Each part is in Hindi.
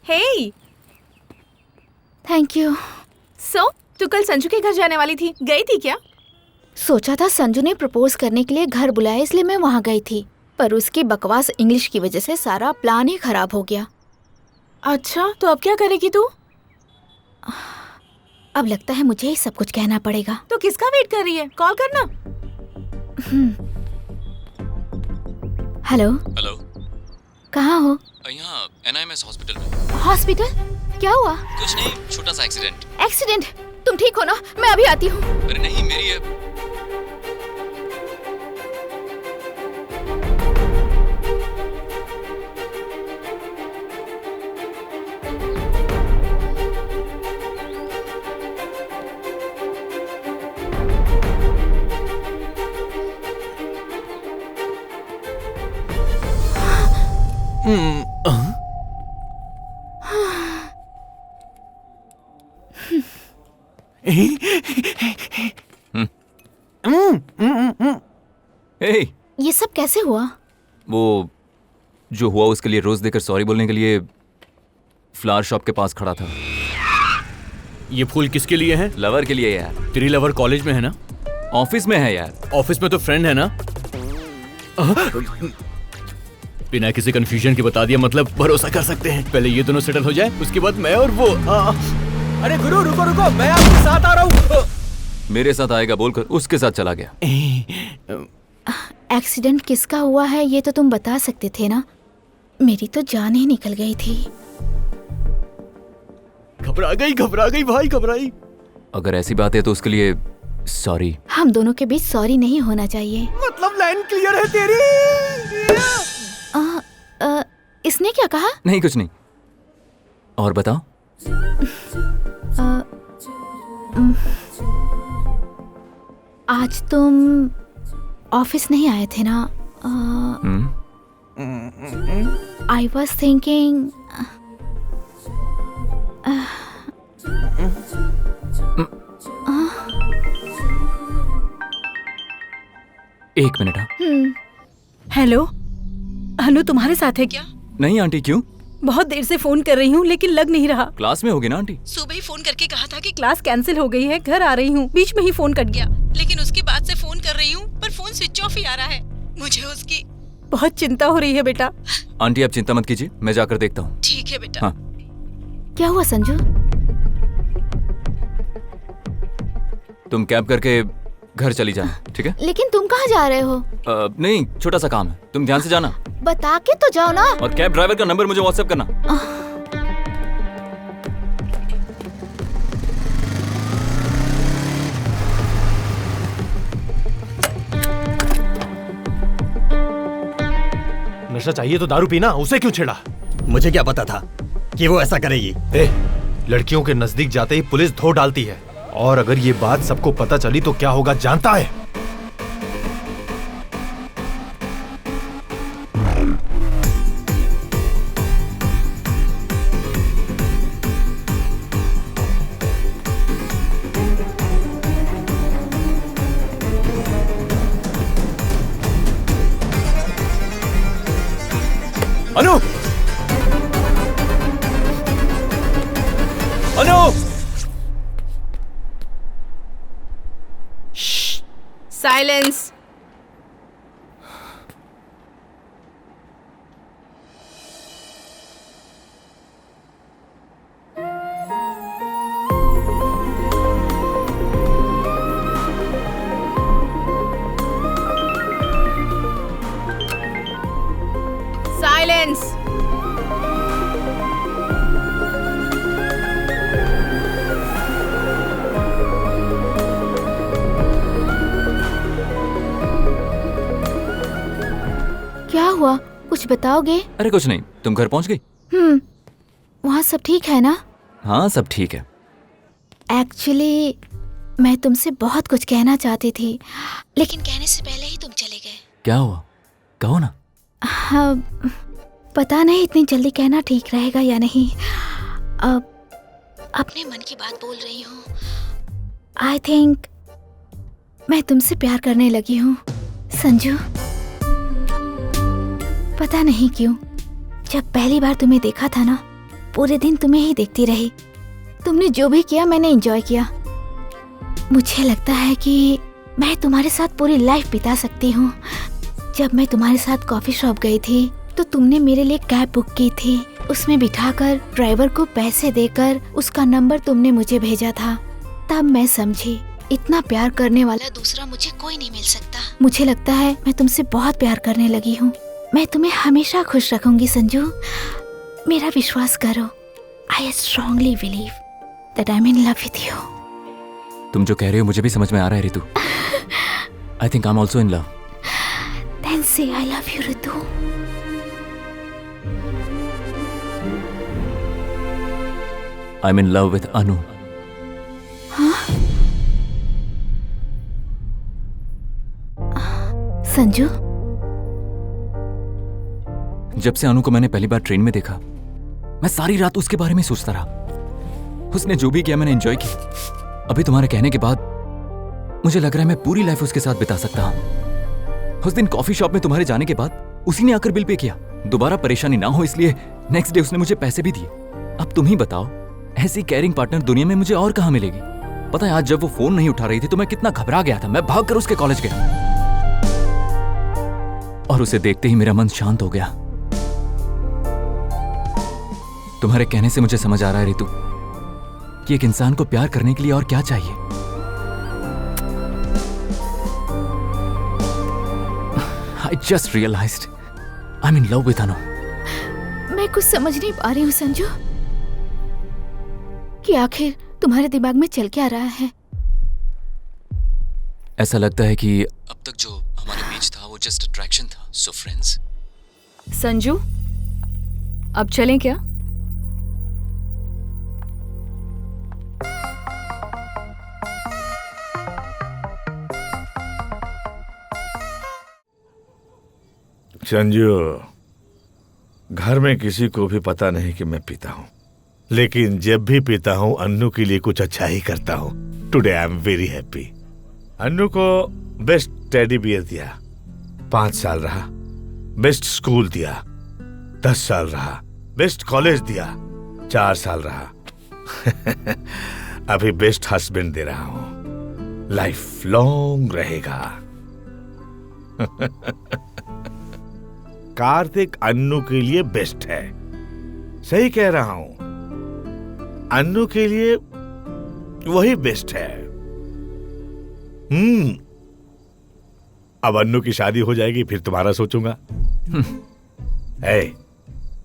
Hey, thank you. तू कल संजू के घर जाने वाली थी, गई थी क्या? सोचा था संजू ने प्रपोज करने के लिए घर बुलाया इसलिए मैं वहाँ गई थी, पर उसकी बकवास इंग्लिश की वजह से सारा प्लान ही खराब हो गया। अच्छा, तो अब क्या करेगी तू? अब लगता है मुझे ही सब कुछ कहना पड़ेगा। तो किसका वेट कर रही है? कॉल करना। हेलो। हेलो, कहाँ हो? यहाँ NIMS हॉस्पिटल में। हॉस्पिटल? क्या हुआ? कुछ नहीं, छोटा सा एक्सीडेंट। एक्सीडेंट? तुम ठीक हो ना? मैं अभी आती हूँ। अरे नहीं, मेरी है। हे, ये सब कैसे हुआ? वो जो हुआ उसके लिए रोज देकर सॉरी बोलने के लिए फ्लावर शॉप के पास खड़ा था। ये फूल किसके लिए हैं? लवर के लिए यार। तेरी लवर कॉलेज में है ना? ऑफिस में है यार। ऑफिस में तो फ्रेंड है ना? बिना किसी कंफ्यूजन के बता दिया, मतलब भरोसा कर सकते हैं। पहले ये दोनों सेटल हो जाए, उसके बाद मैं और वो। अरे गुरु रुको रुको, मैं आपके साथ आ रहा हूँ। मेरे साथ आएगा बोलकर उसके साथ चला गया। एक्सीडेंट किसका हुआ है ये तो तुम बता सकते थे ना? मेरी तो जान ही निकल गई थी। घबरा गई भाई, घबराई। अगर ऐसी बात है तो उसके लिए सॉरी। हम दोनों के बीच सॉरी नहीं होना चाहिए। मतलब लाइन क्लियर है तेरी। इसने क्या कहा? नहीं, कुछ नहीं। और बताओ। आज तुम ऑफिस नहीं आए थे ना? I was thinking. एक मिनट। हाँ। हेलो, अनु तुम्हारे साथ है क्या? नहीं आंटी, क्यों? बहुत देर से फोन कर रही हूँ लेकिन लग नहीं रहा। क्लास में होगी ना आंटी? सुबह ही फोन करके कहा था कि क्लास कैंसिल हो गई है, घर आ रही हूँ। बीच में ही फोन कट गया, लेकिन उसके बाद से फोन कर रही हूँ पर फोन स्विच ऑफ ही आ रहा है। मुझे उसकी बहुत चिंता हो रही है बेटा। आंटी आप चिंता मत कीजिए, मैं जाकर देखता हूँ। ठीक है बेटा। हाँ। क्या हुआ संजू? तुम कैब करके घर चली जाना, ठीक है? लेकिन तुम कहाँ जा रहे हो? नहीं, छोटा सा काम है, तुम ध्यान से जाना। बता के तो जाओ ना। और कैब ड्राइवर का नंबर मुझे व्हाट्सएप करना। नशा चाहिए तो दारू पीना, उसे क्यों छेड़ा? मुझे क्या पता था कि वो ऐसा करेगी। लड़कियों के नजदीक जाते ही पुलिस धो डालती है, और अगर ये बात सबको पता चली तो क्या होगा जानता है? अनु! अनु! साइलेंस। साइलेंस। क्या हुआ? कुछ बताओगे? अरे कुछ नहीं, तुम घर पहुंच गई? वहाँ सब ठीक है ना? हाँ, सब ठीक है। एक्चुअली मैं तुमसे बहुत कुछ कहना चाहती थी, लेकिन कहने से पहले ही तुम चले गए। क्या हुआ? कहो ना। हाँ, पता नहीं इतनी जल्दी कहना ठीक रहेगा या नहीं। अपने मन की बात बोल रही हूँ। आई थिंक मैं तुमसे प्यार करने लगी हूँ संजू। पता नहीं क्यों, जब पहली बार तुम्हें देखा था ना, पूरे दिन तुम्हें ही देखती रही। तुमने जो भी किया मैंने एंजॉय किया। मुझे लगता है कि मैं तुम्हारे साथ पूरी लाइफ बिता सकती हूँ। जब मैं तुम्हारे साथ कॉफी शॉप गई थी तो तुमने मेरे लिए कैब बुक की थी। उसमें बिठाकर ड्राइवर को पैसे देकर उसका नंबर तुमने मुझे भेजा था। तब मैं समझी इतना प्यार करने वाला दूसरा मुझे कोई नहीं मिल सकता। मुझे लगता है मैं तुमसे बहुत प्यार करने लगी हूँ। मैं तुम्हें हमेशा खुश रखूंगी संजू। मेरा विश्वास करो। I strongly believe that I am in love with you. तुम जो कह रहे हो मुझे भी समझ में आ रहा है Ritu. I think I am also in love. Then say I love you Ritu. I am in love with Anu. Sanju, जब से अनु को मैंने पहली बार ट्रेन में देखा मैं सारी रात उसके बारे में सोचता रहा। उसने जो भी किया मैंने एंजॉय किया। अभी तुम्हारे कहने के बाद मुझे लग रहा है मैं पूरी लाइफ उसके साथ बिता सकता हूं। उस दिन कॉफी शॉप में तुम्हारे जाने के बाद उसी ने आकर बिल पे किया। दोबारा परेशानी ना हो इसलिए नेक्स्ट डे उसने मुझे पैसे भी दिए। अब तुम ही बताओ ऐसी केयरिंग पार्टनर दुनिया में मुझे और कहां मिलेगी। पता है आज जब वो फोन नहीं उठा रही थी तो मैं कितना घबरा गया था। मैं भागकर उसके कॉलेज गया और उसे देखते ही मेरा मन शांत हो गया। तुम्हारे कहने से मुझे समझ आ रहा है रितु कि एक इंसान को प्यार करने के लिए और क्या चाहिए। I just realized I'm in love with अनु। मैं कुछ समझ नहीं पा रही हूँ संजू कि आखिर तुम्हारे दिमाग में चल क्या रहा है। ऐसा लगता है कि अब तक जो हमारे बीच था वो जस्ट अट्रैक्शन था। So friends. संजू, अब चलें क्या? संजू, घर में किसी को भी पता नहीं कि मैं पीता हूँ, लेकिन जब भी पीता हूँ अन्नू के लिए कुछ अच्छा ही करता हूँ। Today I am very happy. Annu को बेस्ट टेडी बियर दिया, 5 साल रहा। बेस्ट स्कूल दिया, 10 साल रहा। बेस्ट कॉलेज दिया, 4 साल रहा। अभी बेस्ट हस्बैंड दे रहा हूँ, लाइफ लॉन्ग रहेगा। कार्तिक अन्नू के लिए बेस्ट है। सही कह रहा हूं, अन्नू के लिए वही बेस्ट है। अब अन्नू की शादी हो जाएगी फिर तुम्हारा सोचूंगा।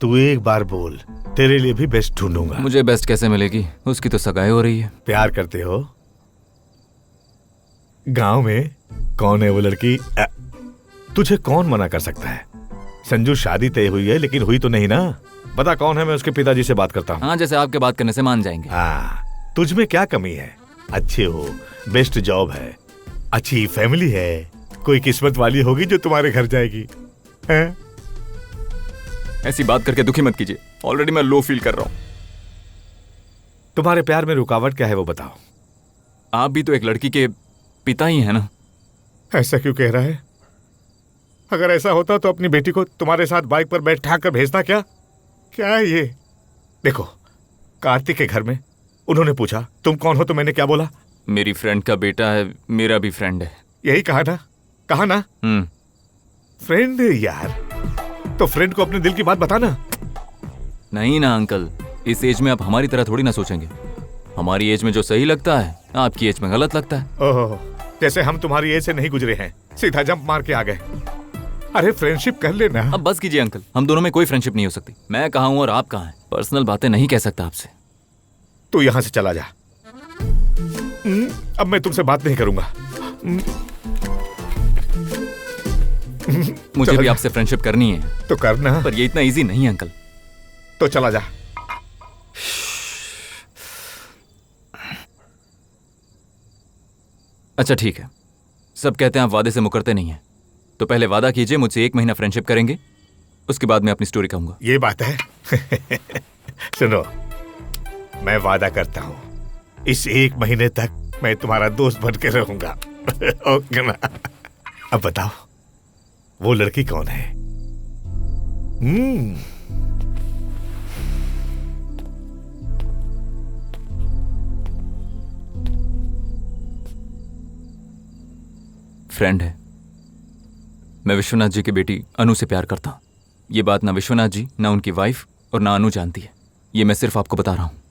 तू एक बार बोल, तेरे लिए भी बेस्ट ढूंढूंगा। मुझे बेस्ट कैसे मिलेगी? उसकी तो सगाई हो रही है। प्यार करते हो? गांव में कौन है वो लड़की? तुझे कौन मना कर सकता है? संजू, शादी तय हुई है लेकिन हुई तो नहीं ना। बता कौन है, मैं उसके पिताजी से बात करता हूँ। हाँ, जैसे आपके बात करने से मान जाएंगे। हाँ, तुझ में क्या कमी है? अच्छे हो, बेस्ट जॉब है, अच्छी फैमिली है, कोई किस्मत वाली होगी जो तुम्हारे घर जाएगी। है? ऐसी बात करके दुखी मत कीजिए, ऑलरेडी मैं लो फील कर रहा हूँ। तुम्हारे प्यार में रुकावट क्या है वो बताओ। आप भी तो एक लड़की के पिता ही है ना। ऐसा क्यों कह रहा है? अगर ऐसा होता तो अपनी बेटी को तुम्हारे साथ बाइक पर बैठा कर भेजना। क्या क्या है ये? देखो, कार्तिक के घर में उन्होंने पूछा तुम कौन हो, तो मैंने क्या बोला? मेरी फ्रेंड का बेटा है, मेरा भी फ्रेंड है। यही कहा ना? कहा ना? फ्रेंड यार, तो फ्रेंड को अपने दिल की बात बताना। नहीं ना अंकल, इस एज में आप हमारी तरह थोड़ी ना सोचेंगे। हमारी एज में जो सही लगता है आपकी एज में गलत लगता है। ओह, जैसे हम तुम्हारी एज से नहीं गुजरे हैं, सीधा जंप मार के आ गए। अरे फ्रेंडशिप कर लेना। अब बस कीजिए अंकल, हम दोनों में कोई फ्रेंडशिप नहीं हो सकती। मैं कहाँ हूँ और आप कहाँ हैं, पर्सनल बातें नहीं कह सकता आपसे। तू यहाँ से चला जा। अब मैं तुमसे बात नहीं करूंगा। मुझे भी आपसे फ्रेंडशिप करनी है तो करना, पर ये इतना इजी नहीं है अंकल। तो चला जा। अच्छा ठीक है, सब कहते हैं आप वादे से मुकरते नहीं हैं, तो पहले वादा कीजिए मुझसे 1 महीना फ्रेंडशिप करेंगे, उसके बाद मैं अपनी स्टोरी कहूंगा। ये बात है। सुनो, मैं वादा करता हूं इस 1 महीने तक मैं तुम्हारा दोस्त बन के रहूंगा। ओके ना? अब बताओ वो लड़की कौन है? फ्रेंड है। मैं विश्वनाथ जी की बेटी अनु से प्यार करता हूँ। ये बात ना विश्वनाथ जी, ना उनकी वाइफ और ना अनु जानती है। ये मैं सिर्फ आपको बता रहा हूँ।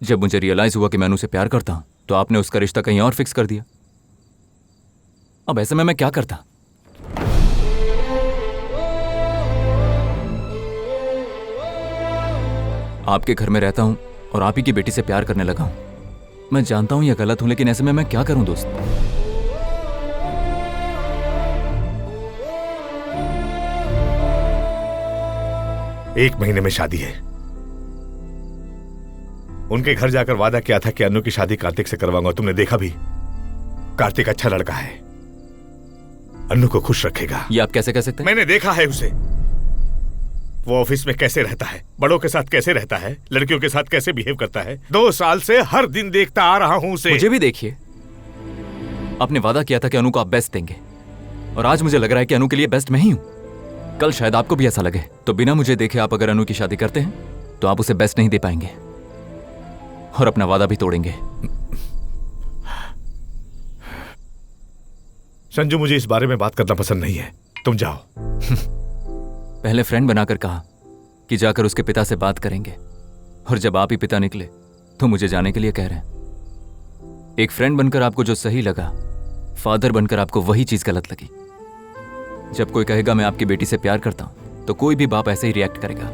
जब मुझे रियलाइज हुआ कि मैं अनु से प्यार करता हूँ तो आपने उसका रिश्ता कहीं और फिक्स कर दिया। अब ऐसे में मैं क्या करता? आपके घर में रहता हूं और आप ही की बेटी से प्यार करने लगा हूं। मैं जानता हूं यह गलत हूं, लेकिन ऐसे में मैं क्या करूं दोस्त? एक महीने में शादी है। उनके घर जाकर वादा किया था कि अनु की शादी कार्तिक से करवाऊंगा। तुमने देखा भी, कार्तिक अच्छा लड़का है, अनु को खुश रखेगा। ये आप कैसे कह सकते हैं? मैंने देखा है उसे। वो ऑफिस में कैसे रहता है, बड़ों के साथ कैसे रहता है, लड़कियों के साथ कैसे बिहेव करता है। 2 साल से हर दिन देखता आ रहा हूं उसे। मुझे भी देखिए, आपने वादा किया था कि अनु को आप बेस्ट देंगे, और आज मुझे लग रहा है कि अनु के लिए बेस्ट मैं ही हूं। कल शायद आपको भी ऐसा लगे। तो बिना मुझे देखे आप अगर अनु की शादी करते हैं तो आप उसे बेस्ट नहीं दे पाएंगे और अपना वादा भी तोड़ेंगे। संजू, मुझे इस बारे में बात करना पसंद नहीं है। तुम जाओ। पहले फ्रेंड बनाकर कहा कि जाकर उसके पिता से बात करेंगे, और जब आप ही पिता निकले तो मुझे जाने के लिए कह रहे हैं। एक फ्रेंड बनकर आपको जो सही लगा, फादर बनकर आपको वही चीज गलत लगी। जब कोई कहेगा मैं आपकी बेटी से प्यार करता हूं तो कोई भी बाप ऐसे ही रिएक्ट करेगा,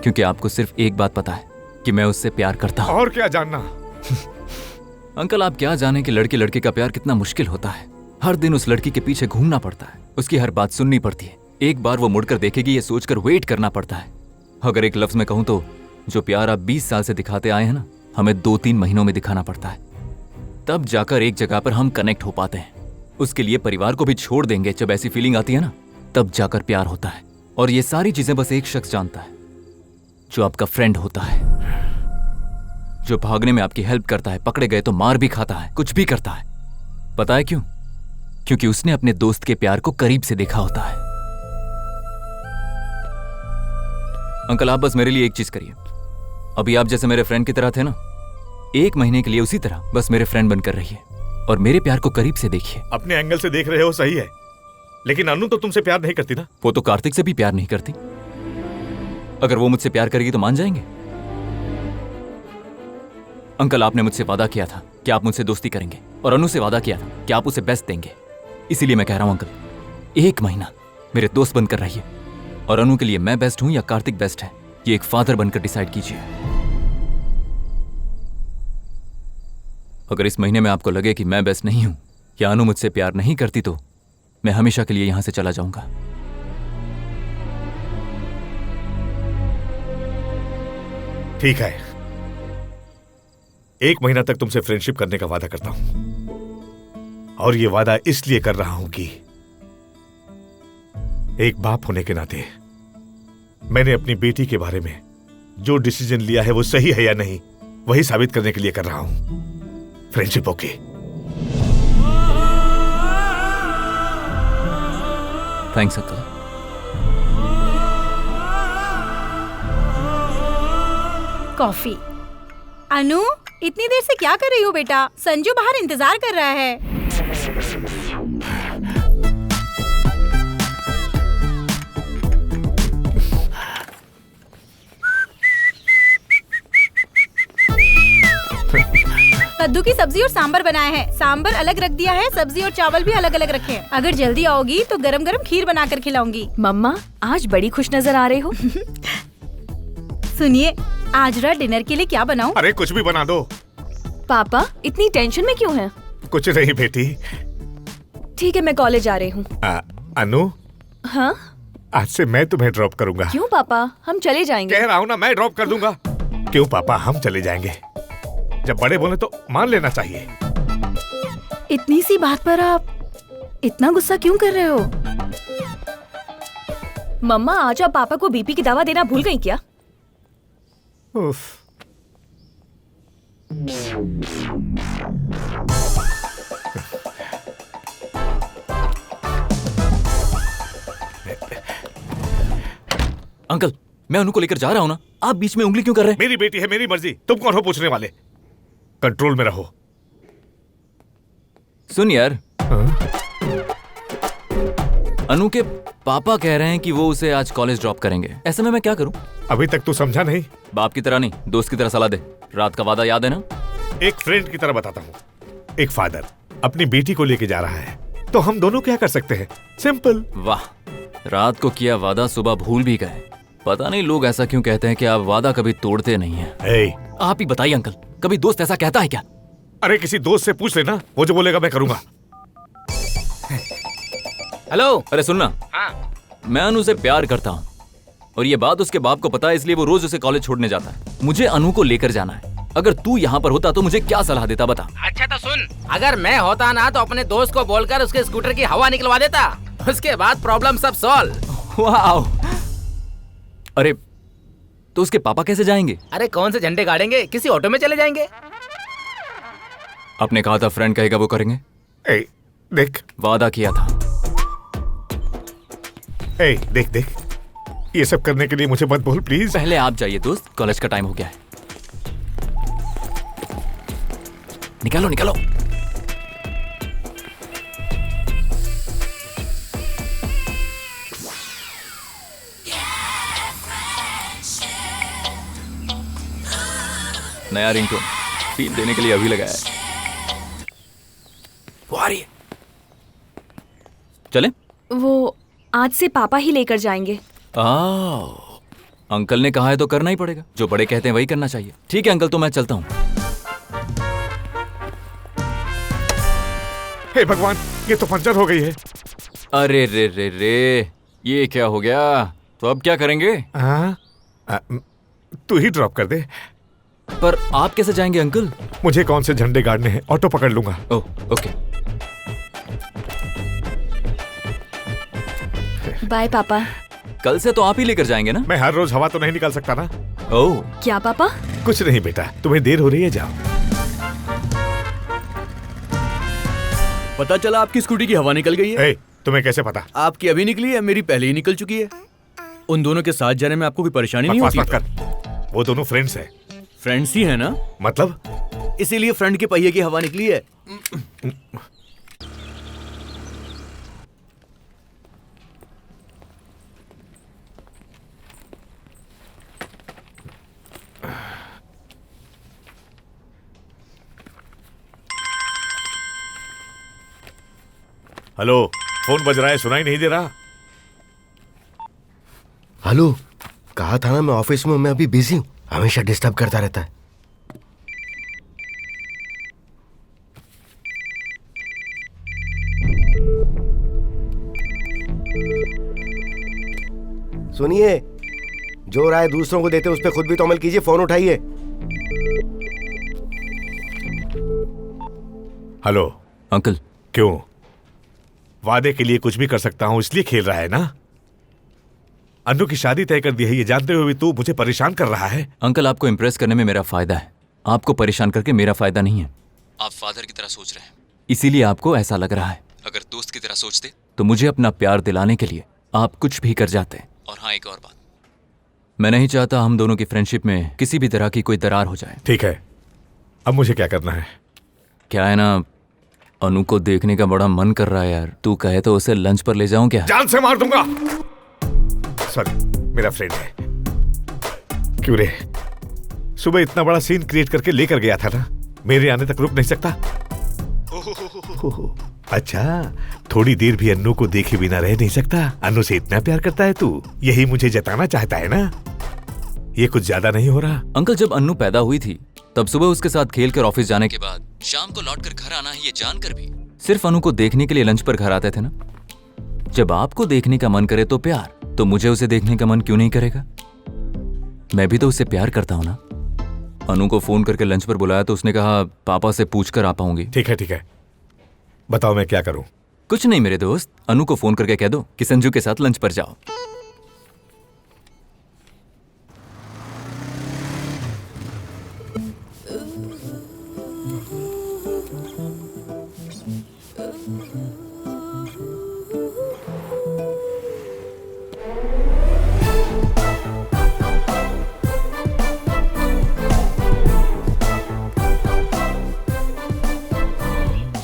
क्योंकि आपको सिर्फ एक बात पता है कि मैं उससे प्यार करता हूं। और क्या जानना? अंकल, आप क्या जाने कि लड़की लड़के का प्यार कितना मुश्किल होता है। हर दिन उस लड़की के पीछे घूमना पड़ता है, उसकी हर बात सुननी पड़ती है, एक बार वो मुड़कर देखेगी ये सोचकर वेट करना पड़ता है। अगर एक लफ्ज में कहूं तो जो प्यार आप 20 साल से दिखाते आए हैं ना, हमें 2-3 महीनों में दिखाना पड़ता है। तब जाकर एक जगह पर हम कनेक्ट हो पाते हैं। उसके लिए परिवार को भी छोड़ देंगे। जब ऐसी फीलिंग आती है ना, तब जाकर प्यार होता है। और ये सारी चीजें बस एक शख्स जानता है, जो आपका फ्रेंड होता है, जो भागने में आपकी हेल्प करता है, पकड़े गए तो मार भी खाता है, कुछ भी करता है। पता है क्यों? क्योंकि उसने अपने दोस्त के प्यार को करीब से देखा होता है। अंकल, आप बस मेरे लिए एक चीज करिए। अभी आप जैसे मेरे फ्रेंड की तरह थे ना, 1 महीने के लिए उसी तरह बस मेरे फ्रेंड बनकर रहिए और मेरे प्यार को करीब से देखिए। अपने एंगल से देख रहे हो, सही है, लेकिन अनु तो तुमसे प्यार नहीं करती ना। वो तो कार्तिक से भी प्यार नहीं करती। अगर वो मुझसे प्यार करेगी तो मान जाएंगे। अंकल, आपने मुझसे वादा किया था कि आप मुझसे दोस्ती करेंगे, और अनु से वादा किया था कि आप उसे बेस्ट देंगे। इसीलिए मैं कह रहा हूं अंकल, 1 महीना मेरे दोस्त बनकर रहिए, और अनु के लिए मैं बेस्ट हूं या कार्तिक बेस्ट है, ये एक फादर बनकर डिसाइड कीजिए। अगर इस महीने में आपको लगे कि मैं बेस्ट नहीं हूं या अनु मुझसे प्यार नहीं करती, तो मैं हमेशा के लिए यहां से चला जाऊंगा। ठीक है, 1 महीना तक तुमसे फ्रेंडशिप करने का वादा करता हूं, और ये वादा इसलिए कर रहा हूं कि एक बाप होने के नाते मैंने अपनी बेटी के बारे में जो डिसीजन लिया है वो सही है या नहीं, वही साबित करने के लिए कर रहा हूं। Friendship okay? Thanks uncle. Coffee. Anu, इतनी देर से क्या कर रही हो बेटा? संजू बाहर इंतजार कर रहा है। कद्दू की सब्जी और सांबर बनाया है। सांबर अलग रख दिया है, सब्जी और चावल भी अलग अलग रखे हैं। अगर जल्दी आओगी तो गरम गरम खीर बनाकर खिलाऊंगी। मम्मा, आज बड़ी खुश नजर आ रहे हो। सुनिए, आज रात डिनर के लिए क्या बनाऊं? अरे कुछ भी बना दो। पापा, इतनी टेंशन में क्यों हैं? कुछ नहीं बेटी। ठीक है, मैं कॉलेज आ रही हूँ। अनु, हाँ? आज से मैं तुम्हें ड्रॉप करूंगा। क्यों पापा? हम चले जाएंगे। कह रहा हूँ ना, मैं ड्रॉप कर दूंगा। क्यों पापा, हम चले जाएंगे। जब बड़े बोले तो मान लेना चाहिए। इतनी सी बात पर आप इतना गुस्सा क्यों कर रहे हो? मम्मा, आज आप पापा को बीपी की दवा देना भूल गई क्या? उफ। अंकल, मैं अनु को लेकर जा रहा हूं ना, आप बीच में उंगली क्यों कर रहे हैं? मेरी बेटी है, मेरी मर्जी, तुम कौन हो पूछने वाले? कंट्रोल में रहो। सुन यार, हाँ? अनु के पापा कह रहे हैं कि वो उसे आज कॉलेज ड्रॉप करेंगे। ऐसे में मैं क्या करूं? अभी तक तू समझा नहीं। बाप की तरह नहीं, दोस्त की तरह सलाह दे। रात का वादा याद है ना? एक फ्रेंड की तरह बताता हूँ। एक फादर अपनी बेटी को लेके जा रहा है, तो हम दोनों क्या कर सकते हैं? सिंपल। वाह, रात को किया वादा सुबह भूल भी गए। पता नहीं लोग ऐसा क्यों कहते हैं कि आप वादा कभी तोड़ते नहीं हैं। आप ही बताइए अंकल, कभी दोस्त ऐसा कहता है क्या? अरे किसी दोस्त से पूछ लेना, वो जो बोलेगा मैं करूंगा। हेलो, अरे सुनना। हाँ। मैं अनु से प्यार करता हूँ और ये बात उसके बाप को पता है, इसलिए वो रोज उसे कॉलेज छोड़ने जाता है। मुझे अनु को लेकर जाना है। अगर तू यहाँ पर होता तो मुझे क्या सलाह देता, बता। अच्छा तो सुन, अगर मैं होता ना तो अपने दोस्त को बोलकर उसके स्कूटर की हवा निकलवा देता, उसके बाद प्रॉब्लम सब सॉल्व। वाह। अरे तो उसके पापा कैसे जाएंगे? अरे कौन से झंडे गाड़ेंगे, किसी ऑटो में चले जाएंगे। आपने कहा था फ्रेंड कहेगा वो करेंगे। देख, वादा किया था। देख देख, ये सब करने के लिए मुझे मत बोल प्लीज। पहले आप जाइए दोस्त, कॉलेज का टाइम हो गया है। निकालो निकालो। नया रिंगटोन फील देने के लिए अभी लगाया है। वो आ रही है। चले? वो आज से पापा ही लेकर जाएंगे। अंकल ने कहा है तो करना ही पड़ेगा। जो बड़े कहते हैं वही करना चाहिए। ठीक है अंकल, तो मैं चलता हूँ। हे भगवान, ये तो पंचर हो गई है। अरे रे रे रे, ये क्या हो गया? तो अब क्या करेंगे? तू ही ड्रॉप कर दे। पर आप कैसे जाएंगे अंकल? मुझे कौन से झंडे गाड़ने हैं, ऑटो पकड़ लूंगा। Oh okay. बाय पापा। कल से तो आप ही लेकर जाएंगे ना? मैं हर रोज हवा तो नहीं निकाल सकता ना। ओह। क्या पापा? कुछ नहीं बेटा, तुम्हें देर हो रही है, जाओ। पता चला आपकी स्कूटी की हवा निकल गई है। तुम्हें कैसे पता? आपकी अभी निकली है, मेरी पहले ही निकल चुकी है। उन दोनों के साथ जाने में आपको कोई परेशानी नहीं होती? मत कर। वो दोनों फ्रेंड्स हैं। फ्रेंड्स ही है ना? मतलब? इसीलिए फ्रंट के पहिए की हवा निकली है। हेलो, फोन बज रहा है, सुनाई नहीं दे रहा? हेलो, कहा था ना मैं ऑफिस में हूं, मैं अभी बिजी हूं, हमेशा डिस्टर्ब करता रहता है। सुनिए, जो राय दूसरों को देते उस पर खुद भी तो अमल कीजिए। फोन उठाइए। Hello uncle. क्यों? वादे के लिए कुछ भी कर सकता हूं, इसलिए खेल रहा है ना? अनु की शादी तय कर दी है, ये जानते हुए भी तू मुझे परेशान कर रहा है। अंकल, आपको इम्प्रेस करने में मेरा फायदा है, आपको परेशान करके मेरा फायदा नहीं है। आप फादर की तरह सोच रहे हैं, इसीलिए आपको ऐसा लग रहा है। अगर दोस्त की तरह सोचते तो मुझे अपना प्यार दिलाने के लिए आप कुछ भी कर जाते। और हाँ, एक और बात, मैं नहीं चाहता हम दोनों की फ्रेंडशिप में किसी भी तरह की कोई दरार हो जाए। ठीक है, अब मुझे क्या करना है? क्या है ना, अनु को देखने का बड़ा मन कर रहा है यार। तू कहे तो उसे लंच पर ले जाऊं क्या? जान से मार दूंगा। सॉरी, मेरा फ्रेंड है। क्यों रे, सुबह इतना बड़ा सीन क्रिएट करके लेकर गया था ना, मेरे आने तक रुक नहीं सकता? अच्छा, थोड़ी देर भी अन्नू को देखे बिना रह नहीं सकता? अन्नू से इतना प्यार करता है तू, यही मुझे जताना चाहता है ना? ये कुछ ज्यादा नहीं हो रहा? अंकल, जब अन्नू पैदा हुई थी तब सुबह उसके साथ खेलकर ऑफिस जाने के बाद शाम को लौटकर घर आना है, ये जानकर भी सिर्फ अनु को देखने के लिए लंच पर घर आते थे ना। जब आपको देखने का मन करे तो प्यार, तो मुझे उसे देखने का मन क्यों नहीं करेगा? मैं भी तो उससे प्यार करता हूं ना। अनु को फोन करके लंच पर बुलाया तो उसने कहा पापा से पूछकर आ पाऊंगी। ठीक है, बताओ मैं क्या करूं? कुछ नहीं मेरे दोस्त, अनु को फोन करके कह दो कि संजू के साथ लंच पर जाओ।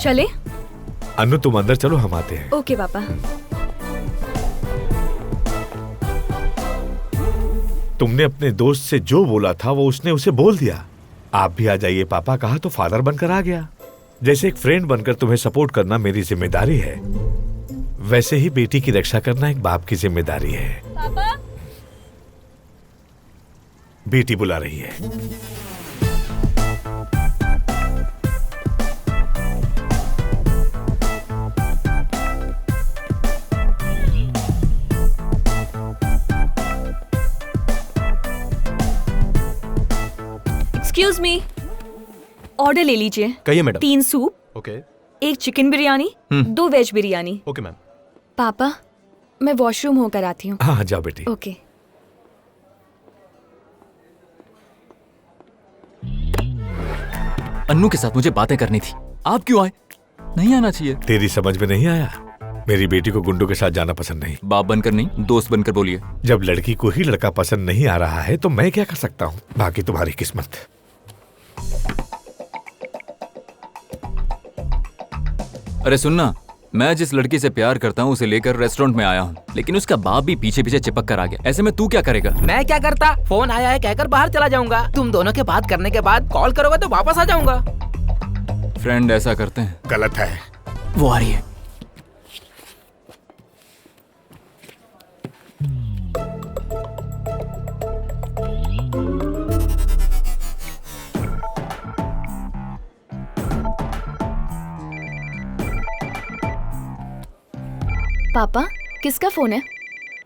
चले? अन्नू तुम अंदर चलो, हम आते हैं। ओके पापा। तुमने अपने दोस्त से जो बोला था वो उसने उसे बोल दिया। आप भी आ जाइए। पापा कहा तो फादर बनकर आ गया। जैसे एक फ्रेंड बनकर तुम्हें सपोर्ट करना मेरी जिम्मेदारी है, वैसे ही बेटी की रक्षा करना एक बाप की जिम्मेदारी है। पापा बेटी बुला रही है। एक्सक्यूज मी, ऑर्डर ले लीजिए। कहिए madam. 3 soup, okay. 1 chicken biryani, 2 veg biryani. Okay ma'am. पापा मैं वॉशरूम होकर आती हूँ। हाँ जाओ बेटी। ओके। अन्नू के साथ मुझे बातें करनी थी, आप क्यों आए? नहीं आना चाहिए। तेरी समझ में नहीं आया? मेरी बेटी को गुंडों के साथ जाना पसंद नहीं। बाप बनकर नहीं, दोस्त बनकर बोलिए। जब लड़की को ही लड़का पसंद नहीं आ रहा है तो मैं क्या कर सकता हूँ? बाकी तुम्हारी किस्मत। अरे सुनना, मैं जिस लड़की से प्यार करता हूँ उसे लेकर रेस्टोरेंट में आया हूँ, लेकिन उसका बाप भी पीछे पीछे चिपक कर आ गया। ऐसे में तू क्या करेगा? मैं क्या करता, फोन आया है कहकर बाहर चला जाऊंगा। तुम दोनों के बात करने के बाद कॉल करोगे तो वापस आ जाऊंगा। फ्रेंड ऐसा करते हैं? गलत है। वो आ रही है। पापा किसका फोन है?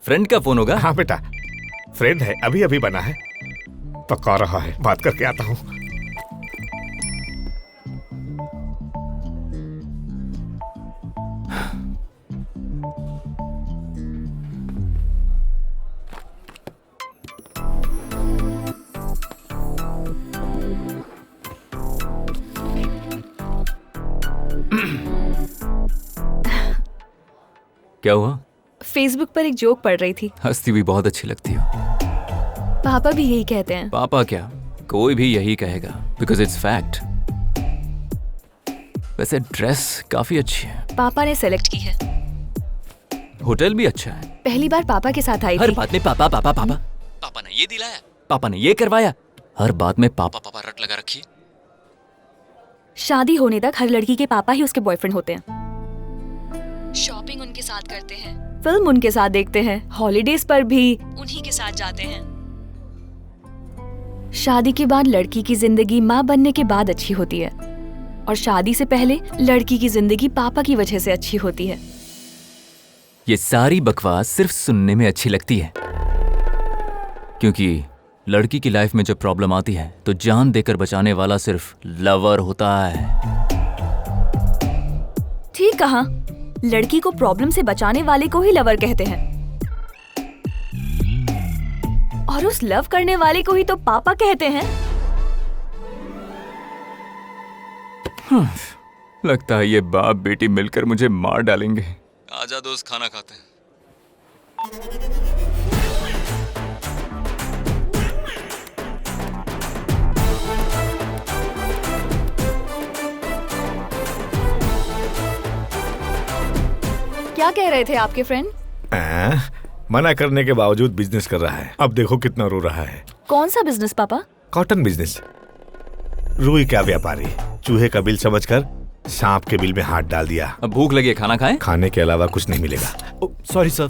फ्रेंड का फोन होगा। हाँ बेटा, फ्रेंड है, अभी अभी बना है, पका रहा है, बात करके आता हूँ। क्या हुआ? फेसबुक पर एक जोक पढ़ रही थी। हंसती हुई बहुत अच्छी लगती हो। पापा भी यही कहते हैं। पापा क्या, कोई भी यही कहेगा, बिकॉज इट्स फैक्ट। वैसे ड्रेस काफी अच्छी है। पापा ने सेलेक्ट की है। होटल भी अच्छा है। पहली बार पापा के साथ आई हर थी। बात में पापा पापा पापा। पापा ने ये दिलाया, पापा ने ये करवाया, हर बात में पापा पापा रट लगा रखी है। शादी होने तक हर लड़की के पापा ही उसके बॉयफ्रेंड होते हैं। शॉपिंग उनके साथ करते हैं, फिल्म उनके साथ देखते हैं, हॉलीडेज पर भी उन्हीं के साथ जाते हैं। शादी के बाद लड़की की जिंदगी माँ बनने के बाद अच्छी होती है, और शादी से पहले लड़की की जिंदगी पापा की वजह से अच्छी होती है। ये सारी बकवास सिर्फ सुनने में अच्छी लगती है, क्योंकि लड़की की लाइफ में जब प्रॉब्लम आती है तो जान देकर बचाने वाला सिर्फ लवर होता है। ठीक कहा, लड़की को प्रॉब्लम से बचाने वाले को ही लवर कहते हैं, और उस लव करने वाले को ही तो पापा कहते हैं। लगता है ये बाप बेटी मिलकर मुझे मार डालेंगे। आजा दोस्त, खाना खाते हैं। क्या कह रहे थे आपके फ्रेंड? मना करने के बावजूद बिजनेस कर रहा है। अब देखो कितना रो रहा है। कौन सा बिजनेस पापा? Cotton business. रुई का व्यापारी चूहे का बिल समझकर सांप के बिल में हाथ डाल दिया। अब भूख लगी है, खाना खाएं? खाने के अलावा कुछ नहीं मिलेगा। Sorry sir.